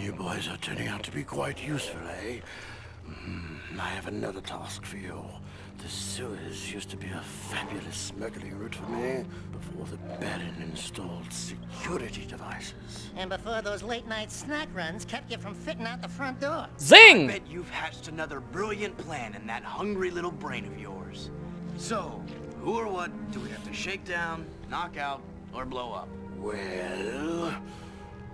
You boys are turning out to be quite useful, eh? I have another task for you. The sewers used to be a fabulous smuggling route for me before the Baron installed security devices. And before those late-night snack runs kept you from fitting out the front door. Zing! I bet you've hatched another brilliant plan in that hungry little brain of yours. So, who or what do we have to shake down, knock out, or blow up? Well,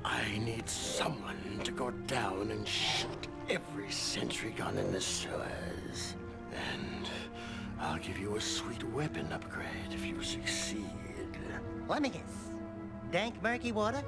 I need someone to go down and shoot every sentry gun in the sewers. And I'll give you a sweet weapon upgrade if you succeed. Let me guess. Dank murky water?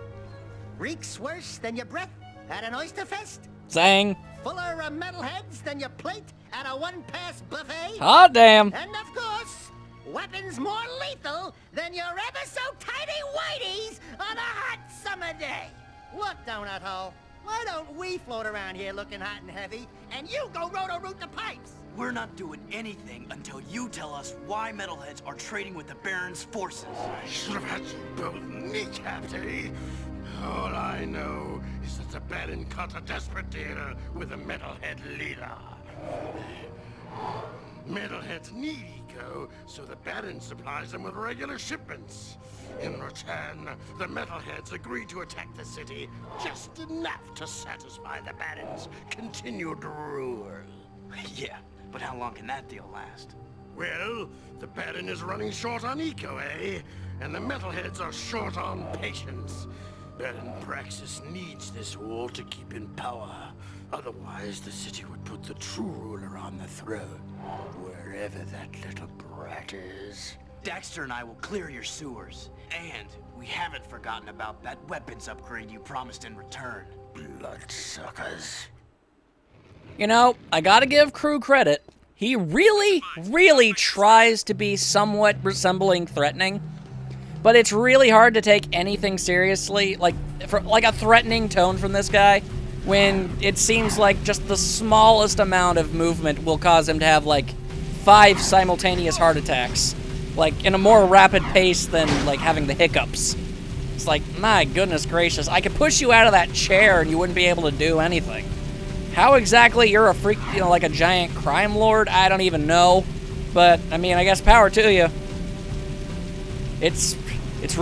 Reeks worse than your breath at an oyster fest? Zang. Fuller of metalheads than your plate at a one-pass buffet? Hot damn. And of course, weapons more lethal than your ever-so-tiny whiteys on a hot summer day. Look, Donut Hole, why don't we float around here looking hot and heavy, and you go roto-root the pipes? We're not doing anything until you tell us why metalheads are trading with the Baron's forces. I should have had you both kneecapped, eh? All I know is that the Baron cut a desperate deal with the Metalhead leader. Metalheads need eco, so the Baron supplies them with regular shipments. In return, the Metalheads agree to attack the city just enough to satisfy the Baron's continued rule. Yeah, but how long can that deal last? Well, the Baron is running short on eco, eh? And the Metalheads are short on patience. Baron Praxis needs this war to keep in power. Otherwise, the city would put the true ruler on the throne, wherever that little brat is. Daxter and I will clear your sewers. And we haven't forgotten about that weapons upgrade you promised in return. Bloodsuckers. You know, I gotta give Krew credit. He really tries to be somewhat resembling threatening. But it's really hard to take anything seriously, like a threatening tone from this guy, when it seems like just the smallest amount of movement will cause him to have, like, 5 simultaneous heart attacks. Like, in a more rapid pace than, like, having the hiccups. It's like, my goodness gracious, I could push you out of that chair and you wouldn't be able to do anything. How exactly you're a freak, you know, like a giant crime lord, I don't even know. But, I mean, I guess power to you. It's just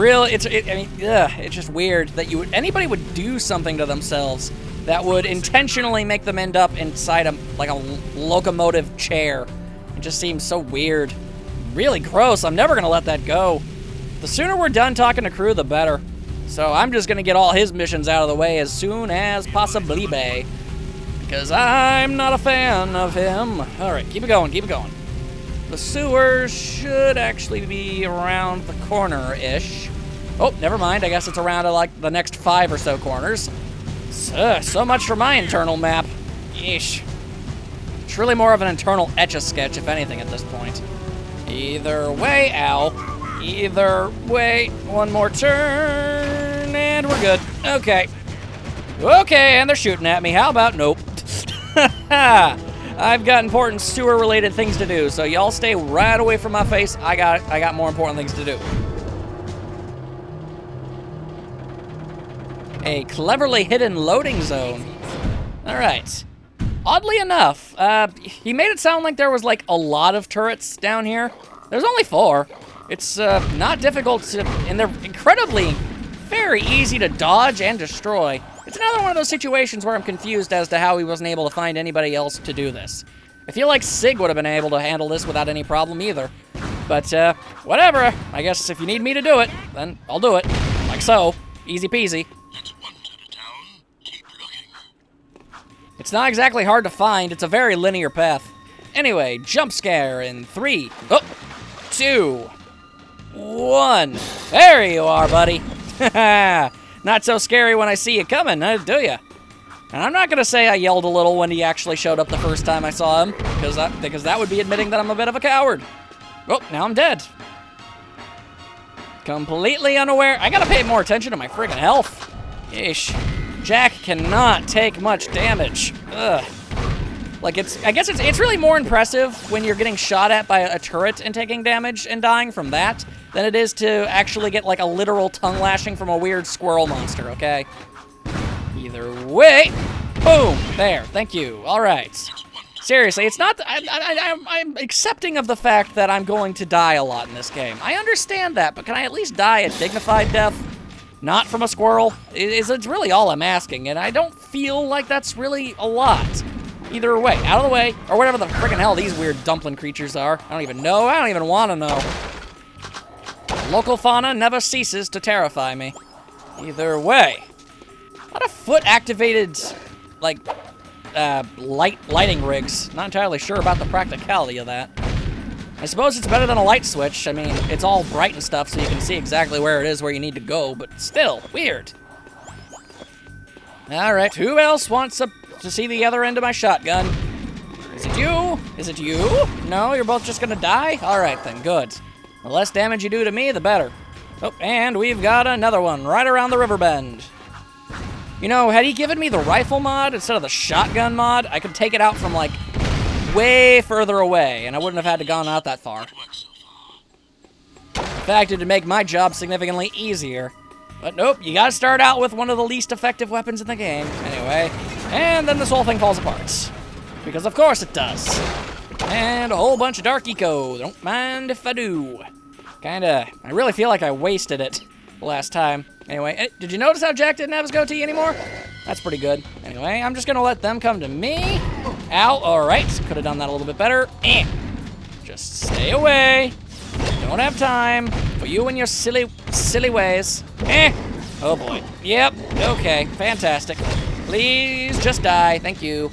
weird that anybody would do something to themselves that would intentionally make them end up inside a locomotive chair. It just seems so weird. Really gross. I'm never gonna let that go. The sooner we're done talking to Krew, the better. So I'm just gonna get all his missions out of the way as soon as possibly, because I'm not a fan of him. All right, keep it going, keep it going. The sewers should actually be around the corner-ish. Oh, never mind. I guess it's around like the next 5 or so corners. So much for my internal map. Yeesh. It's really more of an internal etch-a-sketch, if anything, at this point. Either way, ow. Either way, one more turn, and we're good. Okay. Okay, and they're shooting at me. How about nope? I've got important sewer-related things to do, so y'all stay right away from my face. I got more important things to do. A cleverly hidden loading zone. All right. Oddly enough, he made it sound like there was like a lot of turrets down here. There's only 4. It's not difficult to, and they're incredibly, very easy to dodge and destroy. It's another one of those situations where I'm confused as to how he wasn't able to find anybody else to do this. I feel like Sig would have been able to handle this without any problem either. But, whatever. I guess if you need me to do it, then I'll do it. Like so. Easy peasy. That's one turret down. Keep looking. It's not exactly hard to find. It's a very linear path. Anyway, jump scare in 3, 2, 1. There you are, buddy. Not so scary when I see you coming, do ya? And I'm not gonna say I yelled a little when he actually showed up the first time I saw him, because that would be admitting that I'm a bit of a coward. Oh, now I'm dead. Completely unaware. I gotta pay more attention to my friggin' health. Ish. Jak cannot take much damage. Ugh. Like, I guess it's really more impressive when you're getting shot at by a turret and taking damage and dying from that than it is to actually get, like, a literal tongue lashing from a weird squirrel monster, okay? Either way. Boom. There. Thank you. All right. Seriously, it's not... I'm accepting of the fact that I'm going to die a lot in this game. I understand that, but can I at least die a dignified death? Not from a squirrel? It's really all I'm asking, and I don't feel like that's really a lot. Either way, out of the way, or whatever the friggin' hell these weird dumpling creatures are. I don't even know. I don't even want to know. Local fauna never ceases to terrify me. Either way. A lot of foot-activated, like, lighting rigs. Not entirely sure about the practicality of that. I suppose it's better than a light switch. I mean, it's all bright and stuff, so you can see exactly where it is where you need to go, but still, weird. Alright, who else wants to see the other end of my shotgun? Is it you? Is it you? No, you're both just gonna die? Alright then, good. The less damage you do to me, the better. Oh, and we've got another one right around the river bend. You know, had he given me the rifle mod instead of the shotgun mod, I could take it out from, like, way further away, and I wouldn't have had to gone out that far. In fact, it'd make my job significantly easier. But nope, you gotta start out with one of the least effective weapons in the game, anyway. And then this whole thing falls apart. Because of course it does. And a whole bunch of dark eco. Don't mind if I do. I really feel like I wasted it last time. Anyway, did you notice how Jak didn't have his goatee anymore? That's pretty good. Anyway, I'm just gonna let them come to me. Ow, alright. Could have done that a little bit better. Just stay away. Don't have time for you and your silly ways. Oh boy. Yep, okay, fantastic. Please just die, thank you.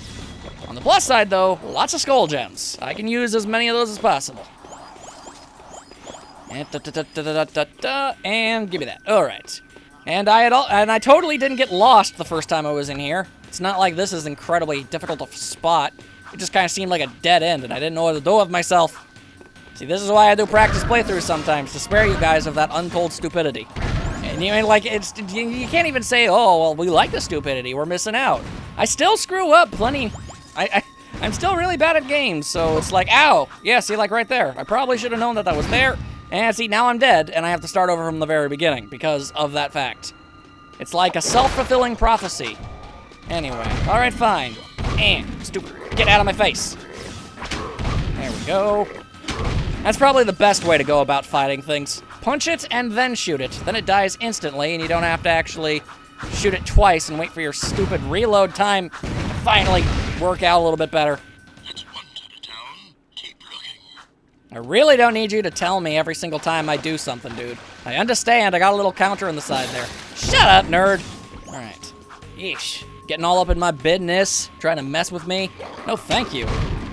On the plus side though, lots of skull gems. I can use as many of those as possible. And give me that. All right. And I totally didn't get lost the first time I was in here. It's not like this is incredibly difficult to spot. It just kind of seemed like a dead end, and I didn't know what to do with myself. See, this is why I do practice playthroughs sometimes, to spare you guys of that untold stupidity. And you mean, like, you can't even say, oh, well, we like the stupidity, we're missing out. I still screw up plenty. I'm still really bad at games, so it's like, ow. Yeah, see, like right there. I probably should have known that was there. And see, now I'm dead, and I have to start over from the very beginning because of that fact. It's like a self-fulfilling prophecy. Anyway, alright, fine. Stupid. Get out of my face. There we go. That's probably the best way to go about fighting things. Punch it and then shoot it. Then it dies instantly, and you don't have to actually shoot it twice and wait for your stupid reload time to finally work out a little bit better. I really don't need you to tell me every single time I do something, dude. I understand, I got a little counter on the side there. Shut up, nerd! Alright. Yeesh. Getting all up in my business, trying to mess with me. No, thank you.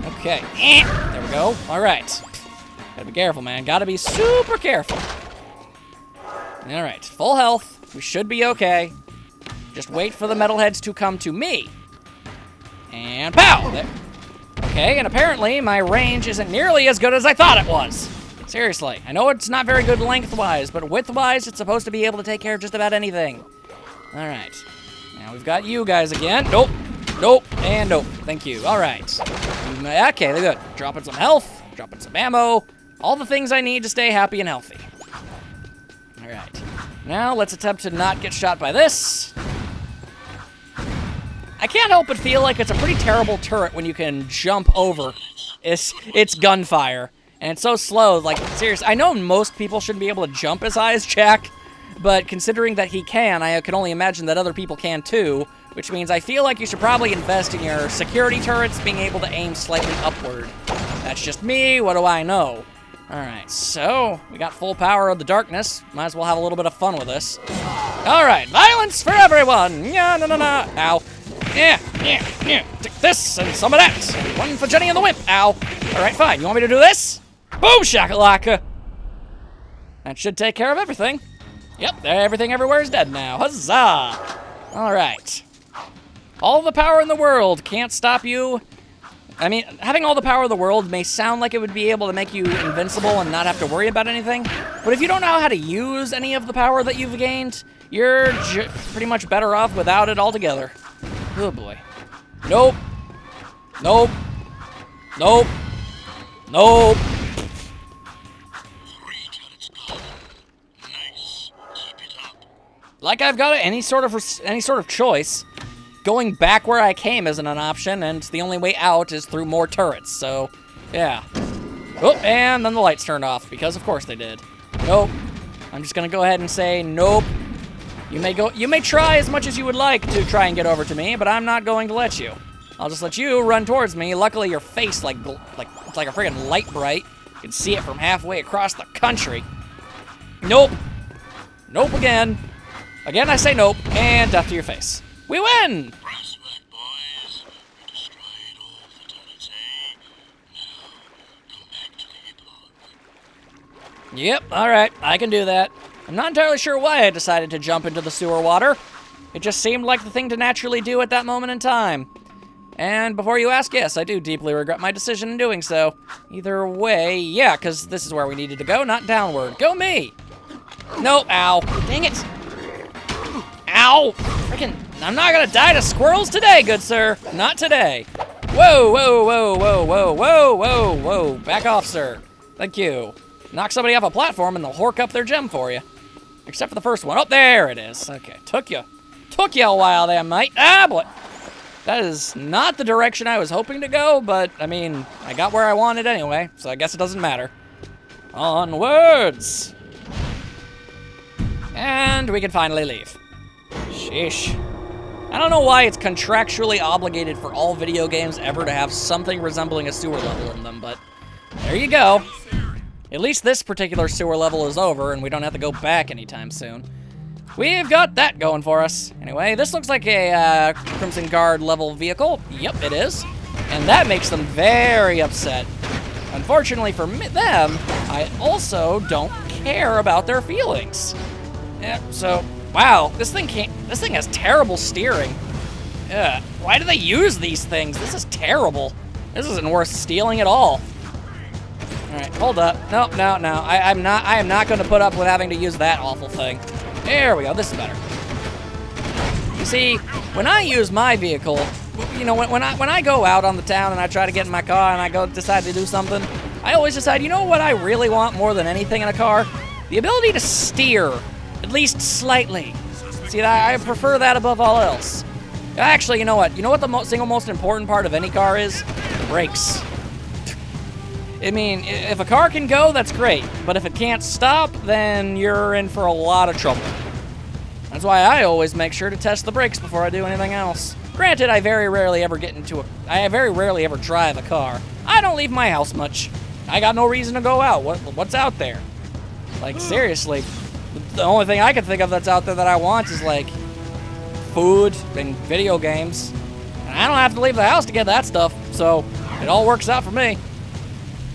Okay. There we go. Alright. Gotta be careful, man. Gotta be super careful. Alright. Full health. We should be okay. Just wait for the metalheads to come to me. And pow! There. Okay, and apparently my range isn't nearly as good as I thought it was. Seriously, I know it's not very good lengthwise, but widthwise, it's supposed to be able to take care of just about anything. All right, now we've got you guys again. Nope, nope, and nope. Thank you. All right. Okay, they're good. Dropping some health, dropping some ammo, all the things I need to stay happy and healthy. All right, now let's attempt to not get shot by this. I can't help but feel like it's a pretty terrible turret when you can jump over its gunfire. And it's so slow, like, seriously, I know most people shouldn't be able to jump as high as Jak, but considering that he can, I can only imagine that other people can too, which means I feel like you should probably invest in your security turrets being able to aim slightly upward. That's just me, what do I know? Alright, so, we got full power of the darkness. Might as well have a little bit of fun with this. Alright, violence for everyone! Yeah, no, ow. Yeah. Take this and some of that. One for Jenny and the Wimp. Ow. Alright, fine. You want me to do this? Boom, shakalaka. That should take care of everything. Yep, everything everywhere is dead now. Huzzah. Alright. All the power in the world can't stop you. I mean, having all the power of the world may sound like it would be able to make you invincible and not have to worry about anything. But if you don't know how to use any of the power that you've gained, you're pretty much better off without it altogether. Oh boy. Nope. Nope. Nope. Nope. Like I've got any sort of choice. going back where I came isn't an option, and the only way out is through more turrets, so, yeah. Oh, and then the lights turned off, because of course they did. Nope. I'm just gonna go ahead and say nope. You may try as much as you would like to try and get over to me, but I'm not going to let you. I'll just let you run towards me. Luckily, your face, like it's like a friggin' light bright. You can see it from halfway across the country. Nope. Nope again. Again, I say nope, and death to your face. We win! Yep, alright, I can do that. I'm not entirely sure why I decided to jump into the sewer water. It just seemed like the thing to naturally do at that moment in time. And before you ask, yes, I do deeply regret my decision in doing so. Either way, yeah, because this is where we needed to go, not downward. Go me! No, ow. Dang it. Ow! Freaking, I'm not gonna die to squirrels today, good sir. Not today. Whoa, whoa, whoa, whoa, whoa, whoa, whoa, whoa. Back off, sir. Thank you. Knock somebody off a platform and they'll hork up their gem for you. Except for the first one. Oh, there it is. Okay, took you a while there, mate. Ah, boy. That is not the direction I was hoping to go, but, I mean, I got where I wanted anyway, so I guess it doesn't matter. Onwards! And we can finally leave. Sheesh. I don't know why it's contractually obligated for all video games ever to have something resembling a sewer level in them, but there you go. At least this particular sewer level is over, and we don't have to go back anytime soon. We've got that going for us. Anyway, this looks like a Crimson Guard level vehicle. Yep, it is. And that makes them very upset. Unfortunately for them, I also don't care about their feelings. Yeah, so, wow, this thing has terrible steering. Why do they use these things? This is terrible. This isn't worth stealing at all. All right, hold up. No. I am not going to put up with having to use that awful thing. There we go, this is better. You see, when I use my vehicle, you know, when I go out on the town and I try to get in my car and I decide to do something, I always decide, you know what I really want more than anything in a car? The ability to steer, at least slightly. See, I prefer that above all else. Actually, you know what? You know what the single most important part of any car is? Brakes. I mean, if a car can go, that's great. But if it can't stop, then you're in for a lot of trouble. That's why I always make sure to test the brakes before I do anything else. Granted, I very rarely ever drive a car. I don't leave my house much. I got no reason to go out. What's out there? Like, seriously. The only thing I can think of that's out there that I want is, like, food and video games. And I don't have to leave the house to get that stuff, so it all works out for me.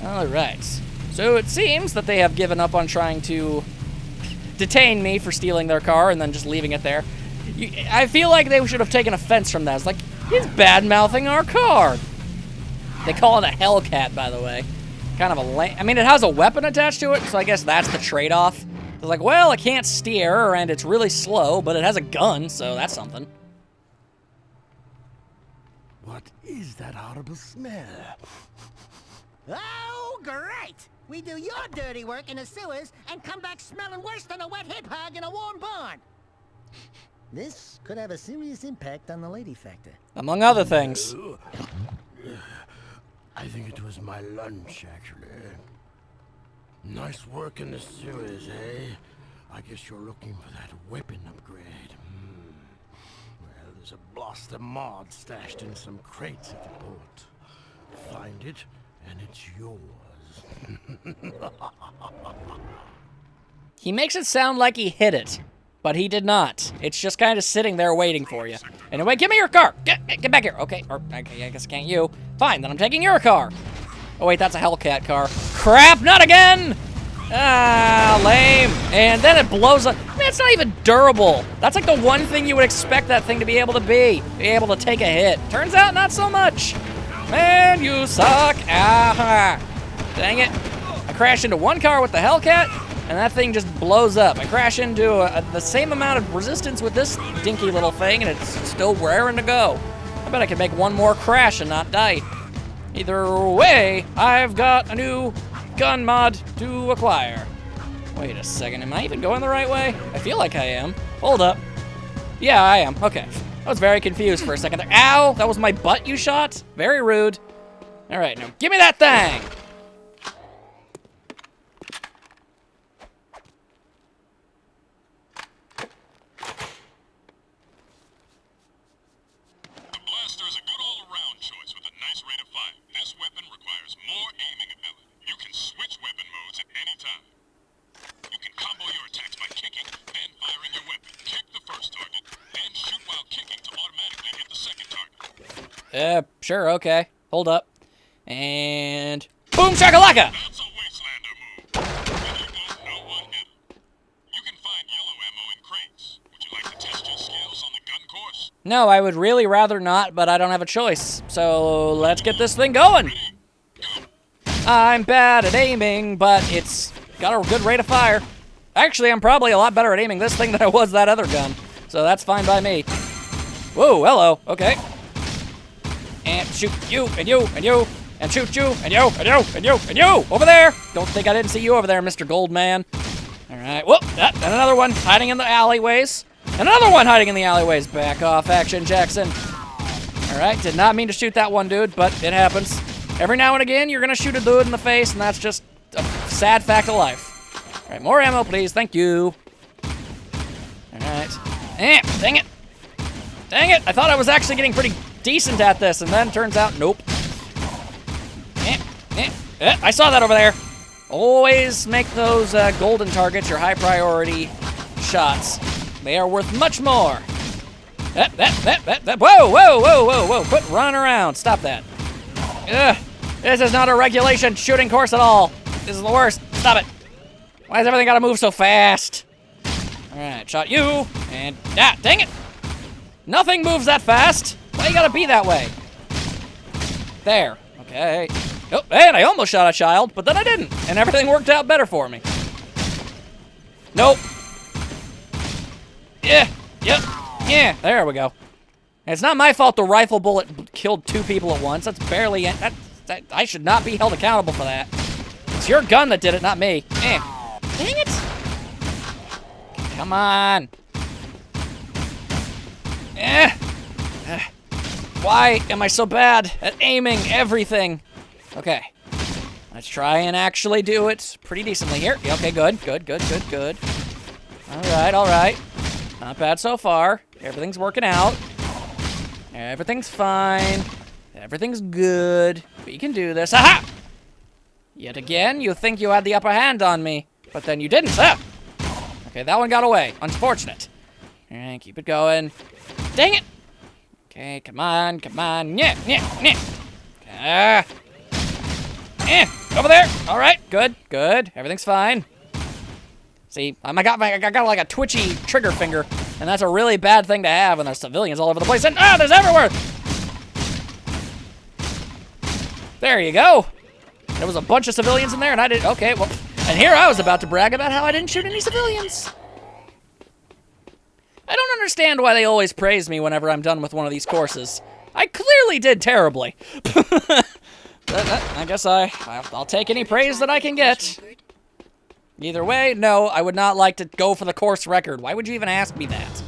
Alright, so it seems that they have given up on trying to detain me for stealing their car and then just leaving it there. I feel like they should have taken offense from that. It's like, he's bad-mouthing our car. They call it a Hellcat, by the way. Kind of a lame... I mean, it has a weapon attached to it, so I guess that's the trade-off. It's like, well, it can't steer, and it's really slow, but it has a gun, so that's something. What is that horrible smell? Oh, great! We do your dirty work in the sewers and come back smelling worse than a wet hip hog in a warm barn. This could have a serious impact on the lady factor. Among other things. I think it was my lunch, actually. Nice work in the sewers, eh? I guess you're looking for that weapon upgrade. Well, there's a blaster mod stashed in some crates at the port. Find it, and it's yours. He makes it sound like he hid it, but he did not. It's just kind of sitting there waiting for you. Anyway, give me your car. Get back here. Okay, or I guess I can't you. Fine, then I'm taking your car. Oh wait, that's a Hellcat car. Crap, not again! Ah, lame. And then it blows up. Man, it's not even durable. That's like the one thing you would expect that thing to be able to be able to take a hit. Turns out, not so much. Man, you suck. Ah, dang it. I crashed into one car with the Hellcat, and that thing just blows up. I crash into the same amount of resistance with this dinky little thing, and it's still raring to go. I bet I could make one more crash and not die. Either way, I've got a new gun mod to acquire. Wait a second, am I even going the right way? I feel like I am. Hold up. Yeah, I am. Okay. I was very confused for a second there. Ow! That was my butt you shot? Very rude. All right, now give me that thing! The blaster is a good all-around choice with a nice rate of fire. This weapon requires more aiming ability. You can switch weapon modes at any time. You can combo your attacks by kicking, then firing your weapon. Kick the first target, then shoot while kicking to automatically hit the second target. Sure, okay. Hold up. And boom shakalaka! That's a Wastelander move. And you know no one hit him. You can find yellow ammo in crates. Would you like to test your skills on the gun course? No, I would really rather not, but I don't have a choice. So let's get this thing going. I'm bad at aiming, but it's got a good rate of fire. Actually, I'm probably a lot better at aiming this thing than I was that other gun. So that's fine by me. Whoa, hello. Okay. And shoot you, and you, and you, and shoot you, and you, and you, and you, and you! Over there! Don't think I didn't see you over there, Mr. Goldman. Alright, whoop, and another one hiding in the alleyways. And another one hiding in the alleyways. Back off, Action Jackson. Alright, did not mean to shoot that one dude, but it happens. Every now and again, you're gonna shoot a dude in the face, and that's just a sad fact of life. Alright, more ammo, please. Thank you. Alright. Dang it. Dang it! I thought I was actually getting pretty decent at this, and then turns out, nope. I saw that over there. Always make those golden targets your high priority shots. They are worth much more. Whoa, whoa, whoa, whoa, whoa. Quit running around. Stop that. Ugh. This is not a regulation shooting course at all. This is the worst. Stop it. Why has everything got to move so fast? All right, shot you. And, dang it. Nothing moves that fast. Why you got to be that way? There. Okay. Oh, and I almost shot a child, but then I didn't. And everything worked out better for me. Nope. Yeah, there we go. And it's not my fault the rifle bullet killed 2 people at once. That's barely it. I should not be held accountable for that. It's your gun that did it, not me. Dang it. Come on. Why am I so bad at aiming everything? Okay. Let's try and actually do it pretty decently here. Okay, good. All right. Not bad so far. Everything's working out. Everything's fine. Everything's good. We can do this. Aha! Yet again, you think you had the upper hand on me, but then you didn't. Okay, that one got away. Unfortunate. All right, keep it going. Dang it! Okay, come on. Yeah. Over there. All right, good. Everything's fine. See, I got like a twitchy trigger finger, and that's a really bad thing to have, and there's civilians all over the place, and there's everywhere! There you go. There was a bunch of civilians in there, and I didn't, okay, well, and here I was about to brag about how I didn't shoot any civilians. I don't understand why they always praise me whenever I'm done with one of these courses. I clearly did terribly. I guess I'll take any praise that I can get. Either way, no, I would not like to go for the course record. Why would you even ask me that?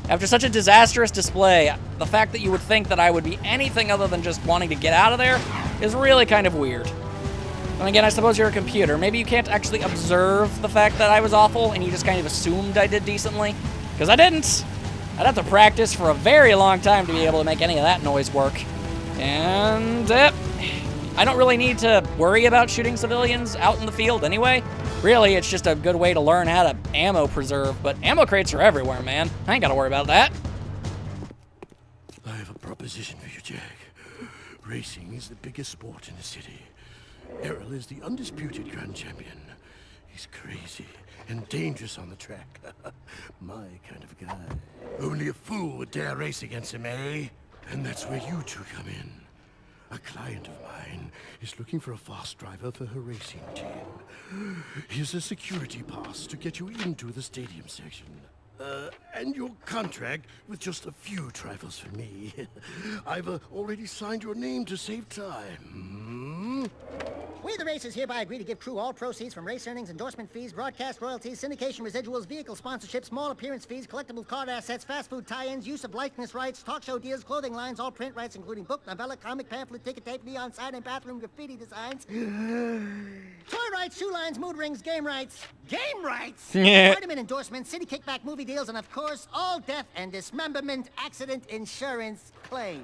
After such a disastrous display, the fact that you would think that I would be anything other than just wanting to get out of there is really kind of weird. And again, I suppose you're a computer. Maybe you can't actually observe the fact that I was awful and you just kind of assumed I did decently. Because I didn't. I'd have to practice for a very long time to be able to make any of that noise work. And I don't really need to worry about shooting civilians out in the field anyway. Really, it's just a good way to learn how to ammo preserve, but ammo crates are everywhere, man. I ain't gotta worry about that. I have a proposition for you, Jak. Racing is the biggest sport in the city. Errol is the undisputed grand champion. He's crazy and dangerous on the track. My kind of guy. Only a fool would dare race against him, eh? And that's where you two come in. A client of mine is looking for a fast driver for her racing team. Here's a security pass to get you into the stadium section. And your contract with just a few trifles for me. I've already signed your name to save time. We, the racers, hereby agree to give Krew all proceeds from race earnings, endorsement fees, broadcast royalties, syndication residuals, vehicle sponsorships, small appearance fees, collectible card assets, fast food tie-ins, use of likeness rights, talk show deals, clothing lines, all print rights, including book, novella, comic, pamphlet, ticket tape, neon sign, and bathroom graffiti designs. Toy rights, shoe lines, mood rings, game rights. Game rights? Vitamin endorsements, city kickback movie deals, and of course, all death and dismemberment accident insurance claims.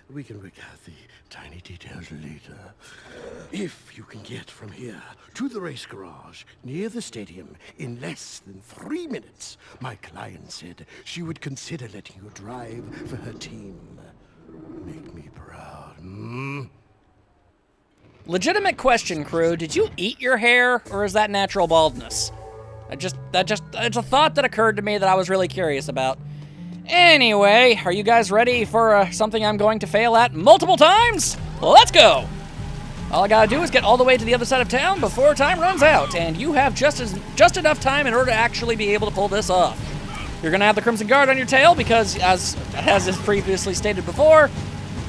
We can work out the tiny details later. If you can get from here to the race garage near the stadium in less than 3 minutes, my client said she would consider letting you drive for her team. Make me proud, hmm? Legitimate question, Krew. Did you eat your hair, or is that natural baldness? It's a thought that occurred to me that I was really curious about. Anyway, are you guys ready for something I'm going to fail at multiple times? Let's go! All I gotta do is get all the way to the other side of town before time runs out, and you have just enough time in order to actually be able to pull this off. You're gonna have the Crimson Guard on your tail because, as is previously stated before,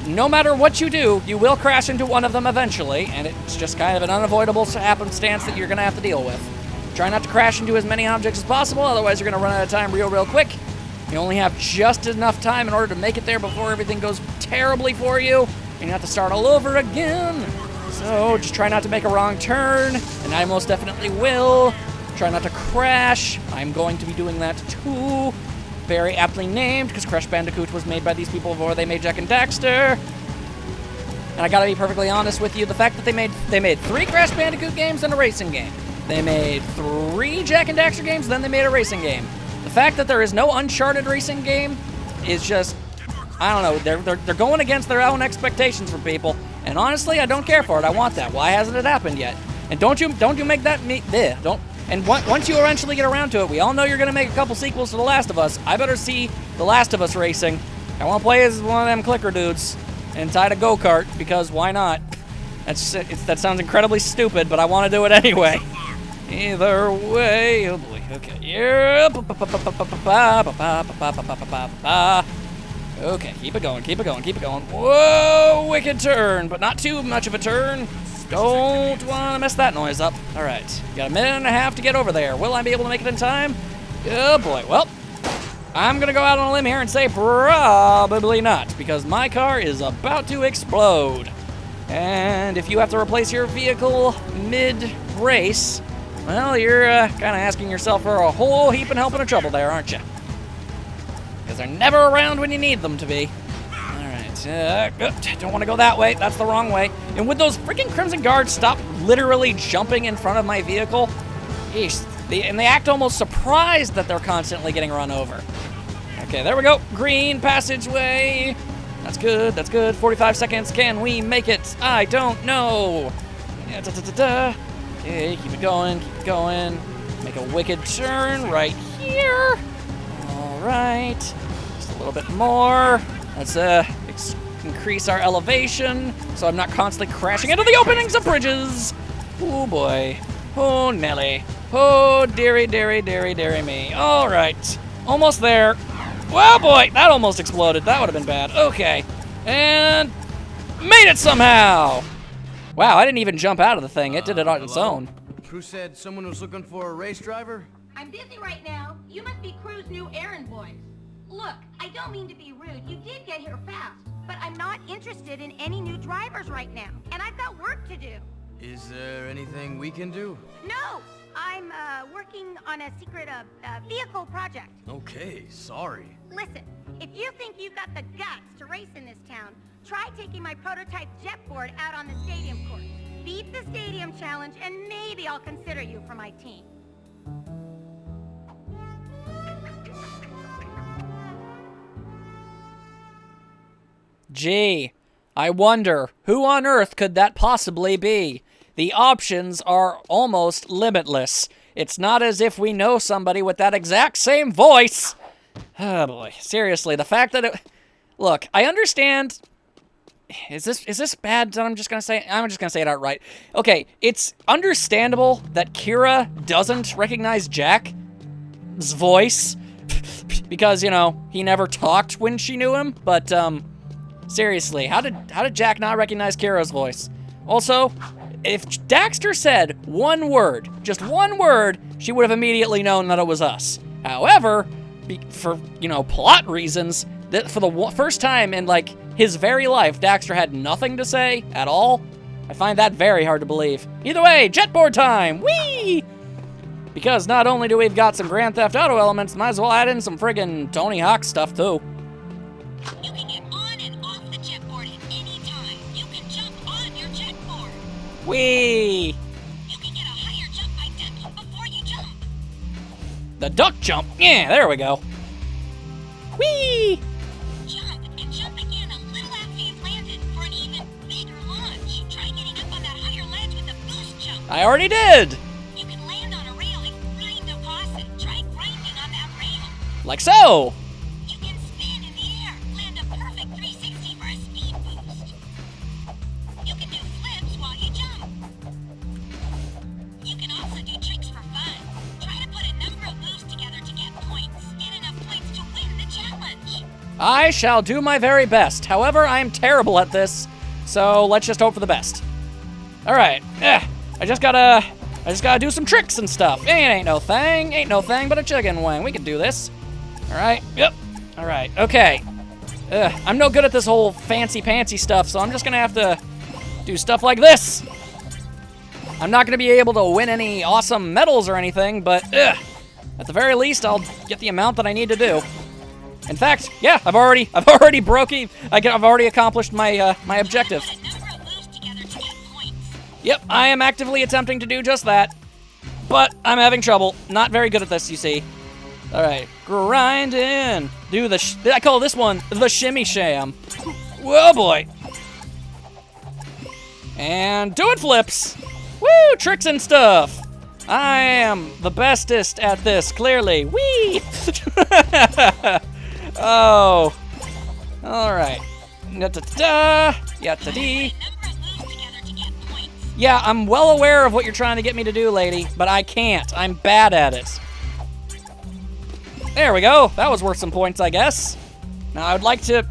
no matter what you do, you will crash into one of them eventually, and it's just kind of an unavoidable happenstance that you're gonna have to deal with. Try not to crash into as many objects as possible, otherwise you're gonna run out of time real quick. You only have just enough time in order to make it there before everything goes terribly for you, and you have to start all over again. So just try not to make a wrong turn, and I most definitely will. Try not to crash. I'm going to be doing that too. Very aptly named, because Crash Bandicoot was made by these people before they made Jak and Daxter. And I gotta be perfectly honest with you, the fact that they made 3 Crash Bandicoot games and a racing game. They made 3 Jak and Daxter games, then they made a racing game. The fact that there is no Uncharted racing game is just, I don't know, they're going against their own expectations from people, and honestly, I don't care for it. I want that. Why hasn't it happened yet? And don't you make that don't. And once you eventually get around to it, we all know you're gonna make a couple sequels to The Last of Us. I better see The Last of Us racing. I want to play as one of them clicker dudes and tie a go-kart because why not? That sounds incredibly stupid, but I want to do it anyway. Either way, oh boy. Okay, yeah. Okay, keep it going, keep it going, keep it going. Whoa, wicked turn, but not too much of a turn. Don't want to mess that noise up. All right, got a minute and a half to get over there. Will I be able to make it in time? Oh boy, well, I'm gonna go out on a limb here and say probably not, because my car is about to explode. And if you have to replace your vehicle mid-race, well, you're kind of asking yourself for a whole heap and helping of trouble there, aren't you? Because they're never around when you need them to be. All right, don't want to go that way. That's the wrong way. And would those freaking Crimson Guards stop literally jumping in front of my vehicle? Yeesh, they act almost surprised that they're constantly getting run over. Okay, there we go. Green passageway. That's good, that's good. 45 seconds. Can we make it? I don't know. Okay, keep it going, keep it going. Make a wicked turn right here. All right, just a little bit more. Let's increase our elevation so I'm not constantly crashing into the openings of bridges. Oh boy, oh Nelly, oh dearie, dearie, dearie, dearie me. All right, almost there. Well boy, that almost exploded. That would have been bad. Okay, and made it somehow. Wow, I didn't even jump out of the thing. It did it on its own. Krew said someone was looking for a race driver? I'm busy right now. You must be Krew's new errand boys. Look, I don't mean to be rude. You did get here fast. But I'm not interested in any new drivers right now. And I've got work to do. Is there anything we can do? No! I'm working on a secret vehicle project. Okay, sorry. Listen, if you think you've got the guts to race in this town, try taking my prototype jet board out on the stadium course. Beat the stadium challenge, and maybe I'll consider you for my team. Gee, I wonder, who on earth could that possibly be? The options are almost limitless. It's not as if we know somebody with that exact same voice. Oh boy, seriously, the fact that it... Look, I understand... Is this bad that I'm just gonna say it outright. Okay, it's understandable that Kira doesn't recognize Jak's voice because, you know, he never talked when she knew him, but seriously, how did Jak not recognize Kira's voice? Also, if Daxter said one word, just one word, she would have immediately known that it was us. However, for, you know, plot reasons, that for the first time in, like, his very life, Daxter had nothing to say at all. I find that very hard to believe. Either way, jetboard time! Whee! Because not only do we've got some Grand Theft Auto elements, might as well add in some friggin' Tony Hawk stuff, too. You can get on and off the jetboard at any time. You can jump on your jetboard. Whee! You can get a higher jump by ducking before you jump. The duck jump! Yeah, there we go. Whee! Jump and jump again a little after you've landed for an even bigger launch. Try getting up on that higher ledge with a boost jump. I already did! You can land on a rail and grind across it. Try grinding on that rail. Like so! You can spin in the air, land a perfect 360 for a speed boost. You can do flips while you jump. You can also do tricks for fun. Try to put a number of moves together to get points. Get enough points to win the challenge. I shall do my very best. However, I am terrible at this, so let's just hope for the best. Alright, I just gotta do some tricks and stuff. Ain't no thing but a chicken wing. We can do this. Alright, yep. Alright, okay. I'm no good at this whole fancy-pantsy stuff, so I'm just gonna have to do stuff like this. I'm not gonna be able to win any awesome medals or anything, but at the very least, I'll get the amount that I need to do. In fact, yeah, I've already accomplished my my objective. Put a number of moves together to get points. Yep, I am actively attempting to do just that, but I'm having trouble. Not very good at this, you see. All right, grind in. Do I call this one the shimmy sham. Whoa, boy. And doing flips. Woo, tricks and stuff. I am the bestest at this, clearly. Whee! Oh. All right. Ya-ta-da, ya-ta-dee. Number of moves together to get points. Yeah, I'm well aware of what you're trying to get me to do, lady, but I can't. I'm bad at it. There we go. That was worth some points, I guess. Now I'd like to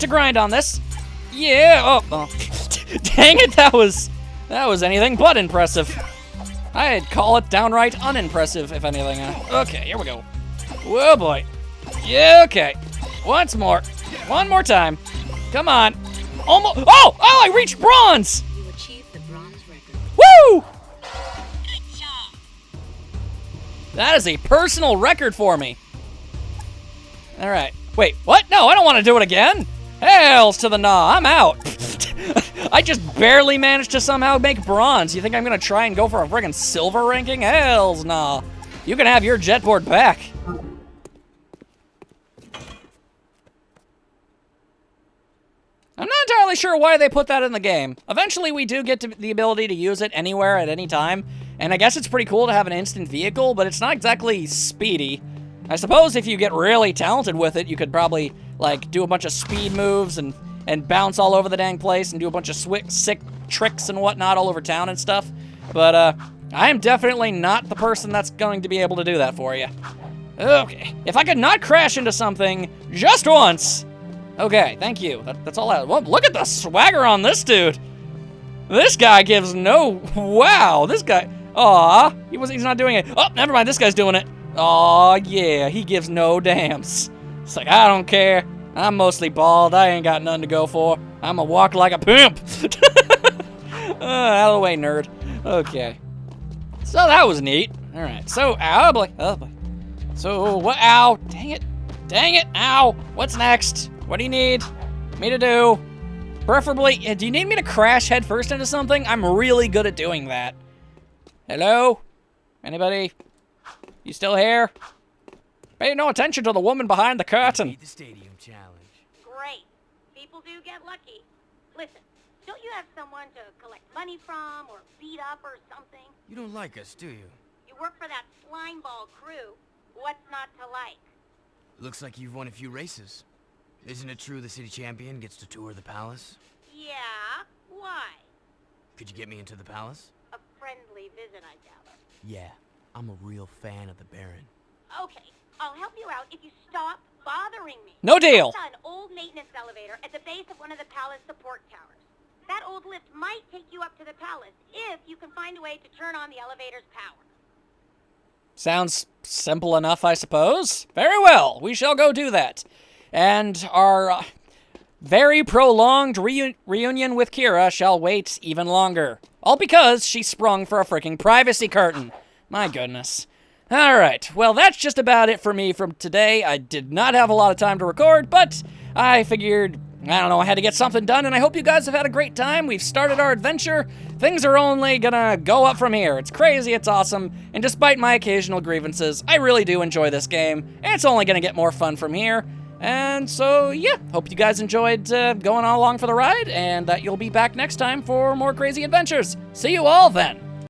grind on this. Yeah. Oh. Dang it. That was anything but impressive. I'd call it downright unimpressive, if anything. Okay, here we go. Whoa, boy. Yeah, okay. Once more. One more time. Come on. Almost. Oh, I reached bronze. You achieved the bronze record. Woo! Good job. That is a personal record for me. All right. Wait, what? No, I don't want to do it again. Hells to the nah. I'm out. I just barely managed to somehow make bronze. You think I'm going to try and go for a friggin' silver ranking? Hells nah. You can have your jetboard back. I'm not entirely sure why they put that in the game. Eventually, we do get to the ability to use it anywhere at any time, and I guess it's pretty cool to have an instant vehicle, but it's not exactly speedy. I suppose if you get really talented with it, you could probably, like, do a bunch of speed moves and bounce all over the dang place and do a bunch of sick tricks and whatnot all over town and stuff. But, I am definitely not the person that's going to be able to do that for you. Okay. If I could not crash into something just once... Okay, thank you. That's all I... Well, look at the swagger on this dude. This guy gives no... Wow, this guy... Aw, he's not doing it. Oh, never mind, this guy's doing it. Aw, yeah, he gives no damns. It's like, I don't care. I'm mostly bald. I ain't got nothing to go for. I'ma walk like a pimp. Out of the way, nerd. Okay. So that was neat. All right, so... Oh, boy. Oh, boy. So, what... Ow. Dang it. Dang it. Ow. What's next? What do you need me to do? Preferably, do you need me to crash headfirst into something? I'm really good at doing that. Hello? Anybody? You still here? Pay no attention to the woman behind the curtain. Beat the stadium challenge. Great. People do get lucky. Listen, don't you have someone to collect money from or beat up or something? You don't like us, do you? You work for that slimeball crew. What's not to like? Looks like you've won a few races. Isn't it true the city champion gets to tour the palace? Yeah? Why? Could you get me into the palace? A friendly visit, I gather. Yeah, I'm a real fan of the Baron. Okay, I'll help you out if you stop bothering me. No deal. I saw an old maintenance elevator at the base of one of the palace support towers. that old lift might take you up to the palace if you can find a way to turn on the elevator's power. Sounds simple enough, I suppose. Very well, we shall go do that. And our very prolonged reunion with Kira shall wait even longer. All because she sprung for a freaking privacy curtain. My goodness. Alright, well that's just about it for me from today. I did not have a lot of time to record, but I figured, I don't know, I had to get something done, and I hope you guys have had a great time. We've started our adventure. Things are only gonna go up from here. It's crazy, it's awesome, and despite my occasional grievances, I really do enjoy this game, and it's only gonna get more fun from here. And so, yeah, hope you guys enjoyed going along for the ride, and that you'll be back next time for more crazy adventures. See you all then!